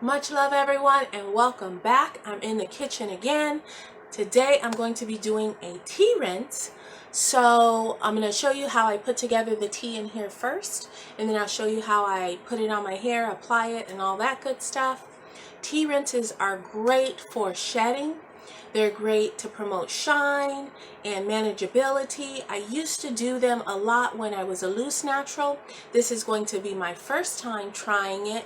Much love everyone and welcome back. I'm in the kitchen again. Today I'm going to be doing a tea rinse. So I'm going to show you how I put together the tea in here first, and then I'll show you how I put it on my hair, apply it, and all that good stuff. Tea rinses are great for shedding. They're great to promote shine and manageability. I used to do them a lot when I was a loose natural. This is going to be my first time trying it,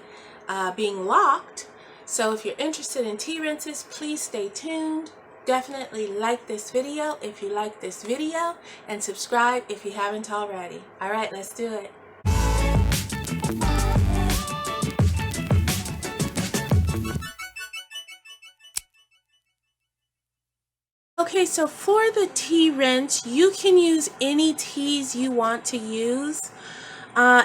being locked. So if you're interested in tea rinses, please stay tuned. Definitely like this video if you like this video, and subscribe if you haven't already. All right, let's do it. Okay, so for the tea rinse, you can use any teas you want to use.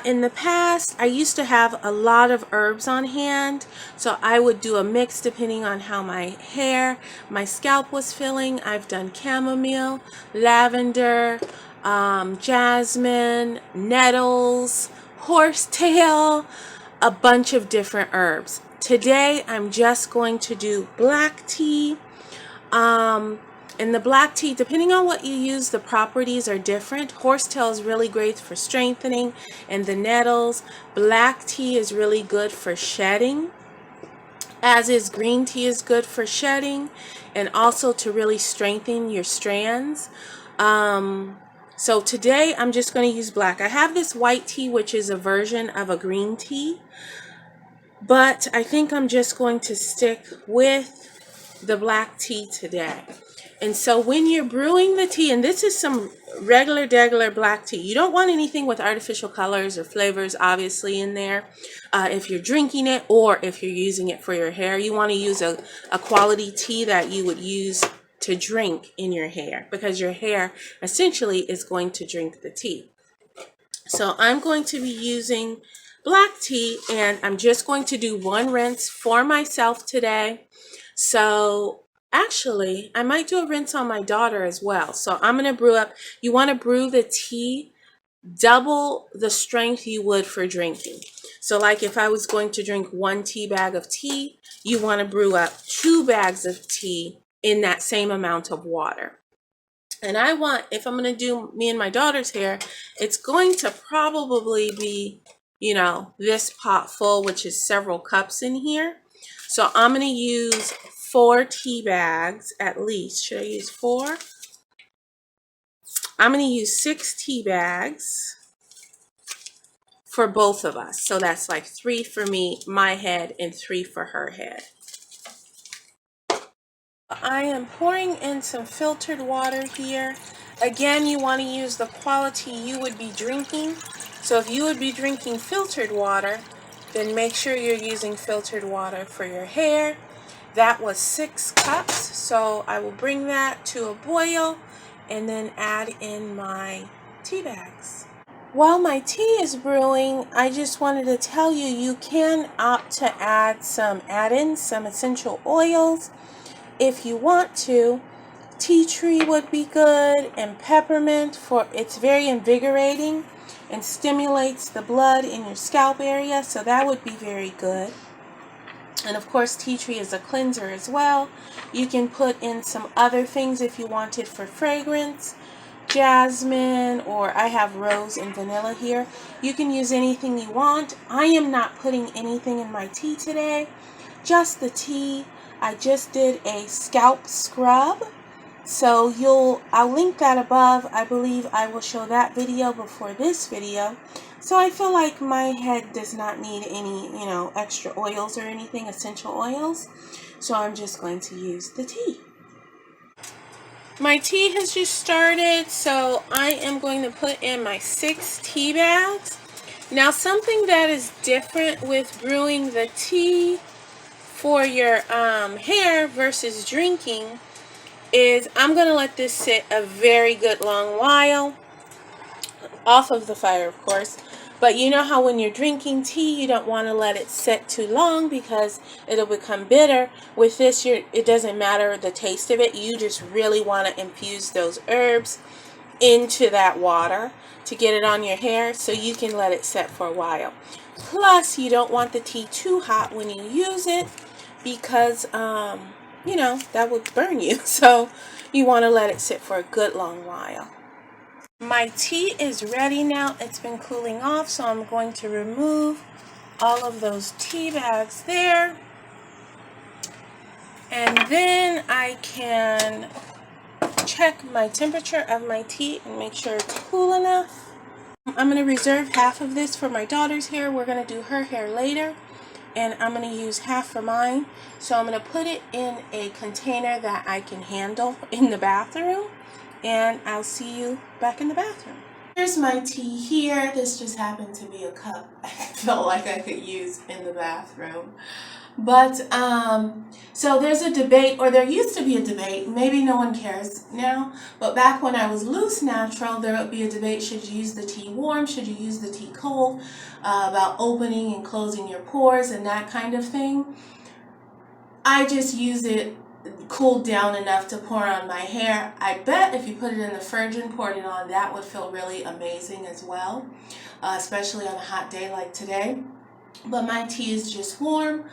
In the past, I used to have a lot of herbs on hand, so I would do a mix depending on how my hair, my scalp was feeling. I've done chamomile, lavender, jasmine, nettles, horsetail, a bunch of different herbs. Today, I'm just going to do black tea. And the black tea, depending on what you use, the properties are different. Horsetail is really great for strengthening, and the nettles. Black tea is really good for shedding, as is green tea is good for shedding, and also to really strengthen your strands. So today I'm just going to use black. I have this white tea, which is a version of a green tea, but I think I'm just going to stick with the black tea today. And so when you're brewing the tea, and this is some regular black tea, you don't want anything with artificial colors or flavors obviously in there. If you're drinking it or if you're using it for your hair, you want to use a quality tea that you would use to drink in your hair, because your hair essentially is going to drink the tea. So I'm going to be using black tea, and I'm just going to do one rinse for myself today. So actually, I might do a rinse on my daughter as well. So I'm going to brew up. You want to brew the tea double the strength you would for drinking. So like if I was going to drink 1 tea bag of tea, you want to brew up 2 bags of tea in that same amount of water. And I want, if I'm going to do me and my daughter's hair, it's going to probably be, this pot full, which is several cups in here. So I'm going to use 4 tea bags at least. Should I use 4? I'm going to use 6 tea bags for both of us. So that's like 3 for me, my head, and 3 for her head. I am pouring in some filtered water here. Again, you want to use the quality you would be drinking. So if you would be drinking filtered water, then make sure you're using filtered water for your hair. That was 6 cups, so I will bring that to a boil and then add in my tea bags. While my tea is brewing, I just wanted to tell you, you can opt to add in some essential oils if you want to. Tea tree would be good, and peppermint, for it's very invigorating and stimulates the blood in your scalp area, so that would be very good. And of course, tea tree is a cleanser as well. You can put in some other things if you wanted for fragrance. Jasmine, or I have rose and vanilla here. You can use anything you want. I am not putting anything in my tea today, just the tea. I just did a scalp scrub. So I'll link that above. I believe I will show that video before this video. So I feel like my head does not need any, extra oils or anything, essential oils. So I'm just going to use the tea. My tea has just started, so I am going to put in my 6 tea bags. Now, something that is different with brewing the tea for your hair versus drinking is I'm going to let this sit a very good long while, off of the fire, of course. But you know how when you're drinking tea, you don't want to let it sit too long because it'll become bitter. With this, it doesn't matter the taste of it. You just really want to infuse those herbs into that water to get it on your hair, so you can let it set for a while. Plus, you don't want the tea too hot when you use it because, you know, that would burn you. So you want to let it sit for a good long while. My tea is ready now. It's been cooling off, so I'm going to remove all of those tea bags there. And then I can check my temperature of my tea and make sure it's cool enough. I'm going to reserve half of this for my daughter's hair. We're going to do her hair later. And I'm going to use half for mine. So I'm going to put it in a container that I can handle in the bathroom. And I'll see you back in the bathroom. Here's my tea here. This just happened to be a cup I felt like I could use in the bathroom. But, so there's a debate, or there used to be a debate, maybe no one cares now, but back when I was loose natural, there would be a debate, should you use the tea warm, should you use the tea cold, about opening and closing your pores and that kind of thing. I just use it cooled down enough to pour on my hair. I bet if you put it in the fridge and poured it on, that would feel really amazing as well, especially on a hot day like today. But my tea is just warm.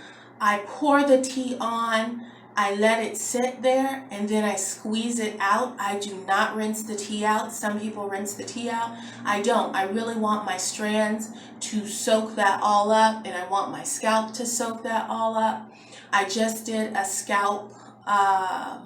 I pour the tea on, I let it sit there, and then I squeeze it out. I do not rinse the tea out. Some people rinse the tea out. I don't. I really want my strands to soak that all up, and I want my scalp to soak that all up. I just did a scalp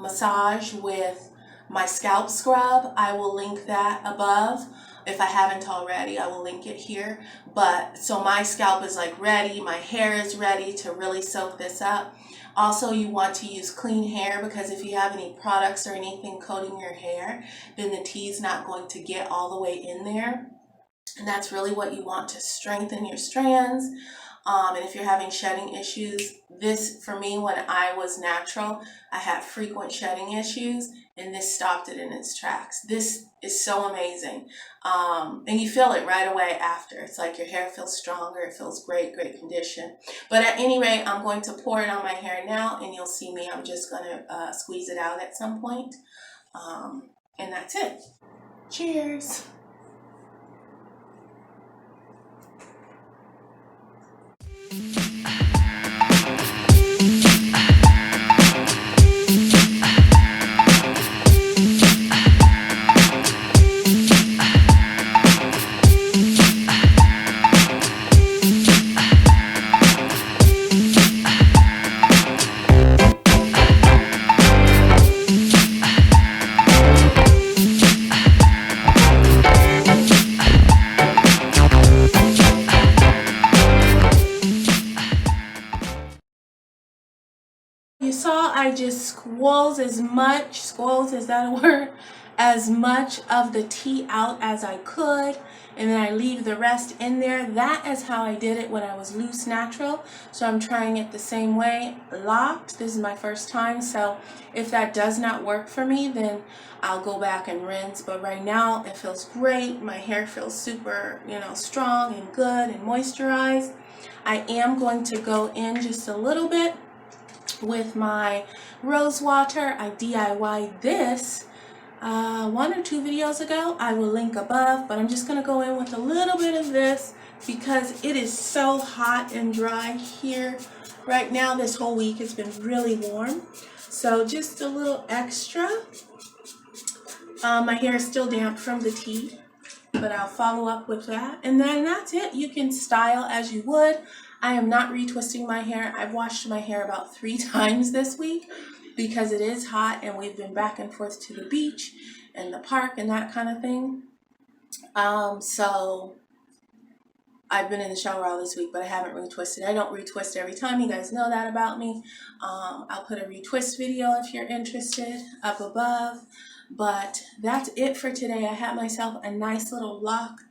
massage with my scalp scrub. I will link that above. If I haven't already, I will link it here. But so my scalp is like ready, my hair is ready to really soak this up. Also, you want to use clean hair, because if you have any products or anything coating your hair, then the tea is not going to get all the way in there. And that's really what you want to strengthen your strands. And if you're having shedding issues, this, for me, when I was natural, I had frequent shedding issues, and this stopped it in its tracks. This is so amazing. And you feel it right away after. It's like your hair feels stronger. It feels great, great condition. But at any rate, I'm going to pour it on my hair now, and you'll see me. I'm just going to squeeze it out at some point. And that's it. Cheers. You saw I just squeezed as much of the tea out as I could, and then I leave the rest in there. That is how I did it when I was loose natural. So I'm trying it the same way. Locked, this is my first time, so if that does not work for me, then I'll go back and rinse. But right now it feels great. My hair feels super, strong and good and moisturized. I am going to go in just a little bit with my rose water. I DIY'd this 1 or 2 videos ago. I will link above, but I'm just going to go in with a little bit of this because it is so hot and dry here right now. This whole week it's been really warm, so just a little extra. My hair is still damp from the tea, but I'll follow up with that, and then that's it. You can style as you would. I am not retwisting my hair. I've washed my hair about 3 times this week because it is hot, and we've been back and forth to the beach and the park and that kind of thing. So I've been in the shower all this week, but I haven't retwisted. I don't retwist every time. You guys know that about me. I'll put a retwist video if you're interested up above. But that's it for today. I had myself a nice little lock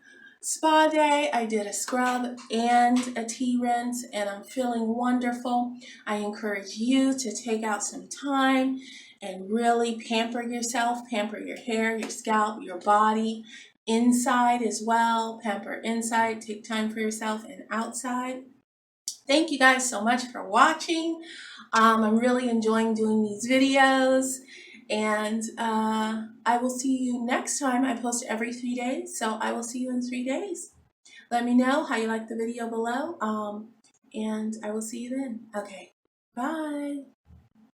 spa day. I did a scrub and a tea rinse, and I'm feeling wonderful. I encourage you to take out some time and really pamper yourself, pamper your hair, your scalp, your body, inside as well. Pamper inside, take time for yourself, and outside. Thank you guys so much for watching. I'm really enjoying doing these videos, and I will see you next time. I post every 3 days, so I will see you in 3 days. Let me know how you liked the video below, and I will see you then. Okay, bye.